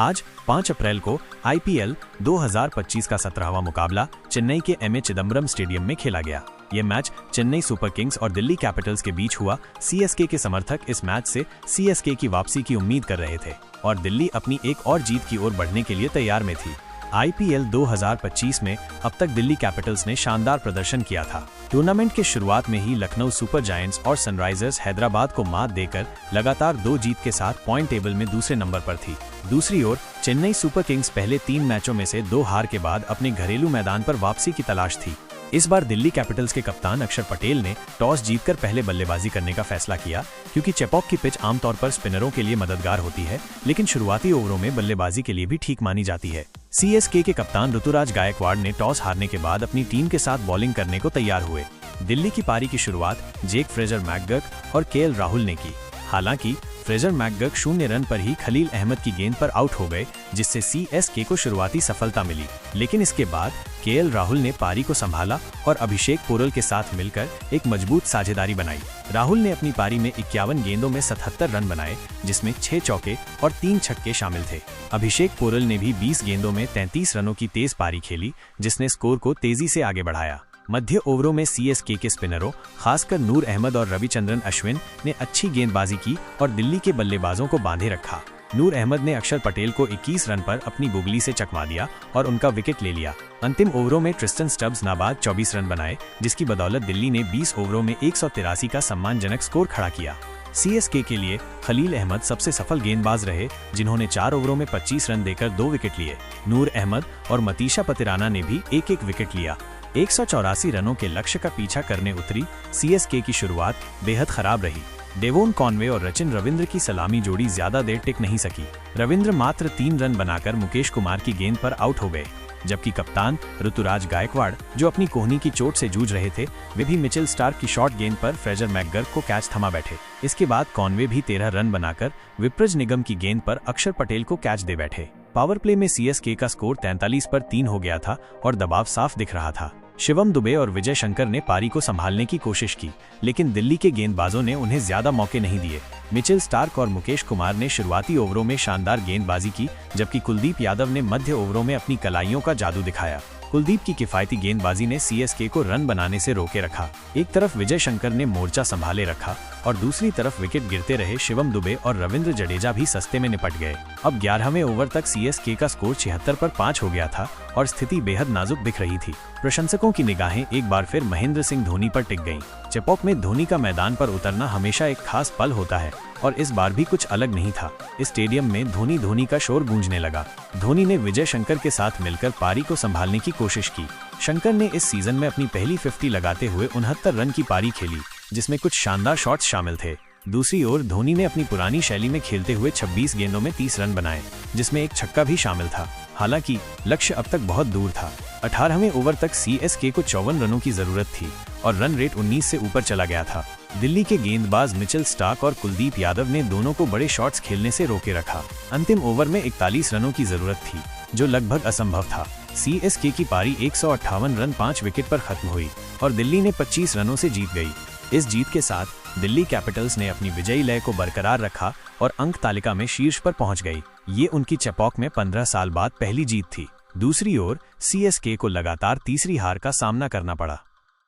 आज 5 अप्रैल को आईपीएल 2025 का 17वां मुकाबला चेन्नई के एमए चिदम्बरम स्टेडियम में खेला गया। ये मैच चेन्नई सुपर किंग्स और दिल्ली कैपिटल्स के बीच हुआ। सीएसके के समर्थक इस मैच से सीएसके की वापसी की उम्मीद कर रहे थे और दिल्ली अपनी एक और जीत की ओर बढ़ने के लिए तैयार में थी। आईपीएल 2025 में अब तक दिल्ली कैपिटल्स ने शानदार प्रदर्शन किया था। टूर्नामेंट के शुरुआत में ही लखनऊ सुपर जायंट्स और सनराइजर्स हैदराबाद को मात देकर लगातार 2 जीत के साथ पॉइंट टेबल में दूसरे नंबर पर थी। दूसरी ओर चेन्नई सुपर किंग्स पहले 3 मैचों में से 2 हार के बाद अपने घरेलू मैदान पर वापसी की तलाश थी। इस बार दिल्ली कैपिटल्स के कप्तान अक्षर पटेल ने टॉस जीतकर पहले बल्लेबाजी करने का फैसला किया, क्योंकि चेपॉक की पिच आमतौर पर स्पिनरों के लिए मददगार होती है, लेकिन शुरुआती ओवरों में बल्लेबाजी के लिए भी ठीक मानी जाती है। सीएसके के कप्तान ऋतुराज गायकवाड़ ने टॉस हारने के बाद अपनी टीम के साथ बॉलिंग करने को तैयार हुए। दिल्ली की पारी की शुरुआत जेक फ्रेजर मैकगर्क और केएल राहुल ने की। हालांकि फ्रेजर मैकगर्क 0 रन पर ही खलील अहमद की गेंद पर आउट हो गए, जिससे सीएसके को शुरुआती सफलता मिली। लेकिन इसके बाद केएल राहुल ने पारी को संभाला और अभिषेक पोरल के साथ मिलकर एक मजबूत साझेदारी बनाई। राहुल ने अपनी पारी में 51 गेंदों में 77 रन बनाए, जिसमें 6 चौके और 3 छक्के शामिल थे। अभिषेक पोरल ने भी 20 गेंदों में 33 रनों की तेज पारी खेली, जिसने स्कोर को तेजी से आगे बढ़ाया। मध्य ओवरों में सीएसके के स्पिनरों खासकर नूर अहमद और रविचंद्रन अश्विन ने अच्छी गेंदबाजी की और दिल्ली के बल्लेबाजों को बांधे रखा। नूर अहमद ने अक्षर पटेल को 21 रन पर अपनी बुगली से चकमा दिया और उनका विकेट ले लिया। अंतिम ओवरों में ट्रिस्टन स्टब्स नाबाद 24 रन बनाए, जिसकी बदौलत दिल्ली ने 20 ओवरों में 183 का सम्मानजनक स्कोर खड़ा किया। सीएसके के लिए खलील अहमद सबसे सफल गेंदबाज रहे, जिन्होंने 4 ओवरों में 25 रन देकर 2 विकेट लिए। नूर अहमद और मतीशा पतिराना ने भी एक विकेट लिया। 184 रनों के लक्ष्य का पीछा करने उतरी सीएसके की शुरुआत बेहद खराब रही। डेवोन कॉनवे और सचिन रविंद्र की सलामी जोड़ी ज्यादा देर टिक नहीं सकी। रविंद्र मात्र 3 रन बनाकर मुकेश कुमार की गेंद पर आउट हो गए, जबकि कप्तान ऋतुराज गायकवाड़, जो अपनी कोहनी की चोट से जूझ रहे थे, वे भी मिचेल स्टार्क की शॉर्ट गेंद पर फ्रेजर मैकगर्क को कैच थमा बैठे। इसके बाद कॉनवे भी 13 रन बनाकर विप्रज निगम की गेंद पर अक्षर पटेल को कैच दे बैठे। पावर प्ले में सीएसके का स्कोर 43 पर 3 हो गया था और दबाव साफ दिख रहा था। शिवम दुबे और विजय शंकर ने पारी को संभालने की कोशिश की, लेकिन दिल्ली के गेंदबाजों ने उन्हें ज्यादा मौके नहीं दिए। मिचेल स्टार्क और मुकेश कुमार ने शुरुआती ओवरों में शानदार गेंदबाजी की, जबकि कुलदीप यादव ने मध्य ओवरों में अपनी कलाइयों का जादू दिखाया। कुलदीप की किफायती गेंदबाजी ने सीएसके को रन बनाने से रोके रखा। एक तरफ विजय शंकर ने मोर्चा संभाले रखा और दूसरी तरफ विकेट गिरते रहे शिवम दुबे और रविंद्र जडेजा भी सस्ते में निपट गए। अब 11वें ओवर तक सीएसके का स्कोर 76 पर 5 हो गया था और स्थिति बेहद नाजुक दिख रही थी। प्रशंसकों की निगाहें एक बार फिर महेंद्र सिंह धोनी पर टिक गईं। चेपॉक में धोनी का मैदान पर उतरना हमेशा एक खास पल होता है और इस बार भी कुछ अलग नहीं था। इस स्टेडियम में धोनी का शोर गूंजने लगा। धोनी ने विजय शंकर के साथ मिलकर पारी को संभालने की कोशिश की। शंकर ने इस सीजन में अपनी पहली 50 लगाते हुए 69 रन की पारी खेली, जिसमें कुछ शानदार शॉट्स शामिल थे। दूसरी ओर धोनी ने अपनी पुरानी शैली में खेलते हुए 26 गेंदों में 30 रन बनाए, जिसमें एक छक्का भी शामिल था। हालांकि लक्ष्य अब तक बहुत दूर था। 18वें ओवर तक सीएसके को 54 रनों की जरूरत थी और रन रेट 19 से ऊपर चला गया था। दिल्ली के गेंदबाज मिचेल स्टार्क और कुलदीप यादव ने दोनों को बड़े शॉट्स खेलने से रोके रखा। अंतिम ओवर में 41 रनों की जरूरत थी, जो लगभग असंभव था। सीएसके की पारी 158 रन 5 विकेट पर खत्म हुई और दिल्ली ने 25 रनों से जीत गई। इस जीत के साथ दिल्ली कैपिटल्स ने अपनी विजयी लय को बरकरार रखा और अंक तालिका में शीर्ष पर पहुंच गई। ये उनकी चेपॉक में 15 साल बाद पहली जीत थी। दूसरी ओर सीएसके को लगातार तीसरी हार का सामना करना पड़ा।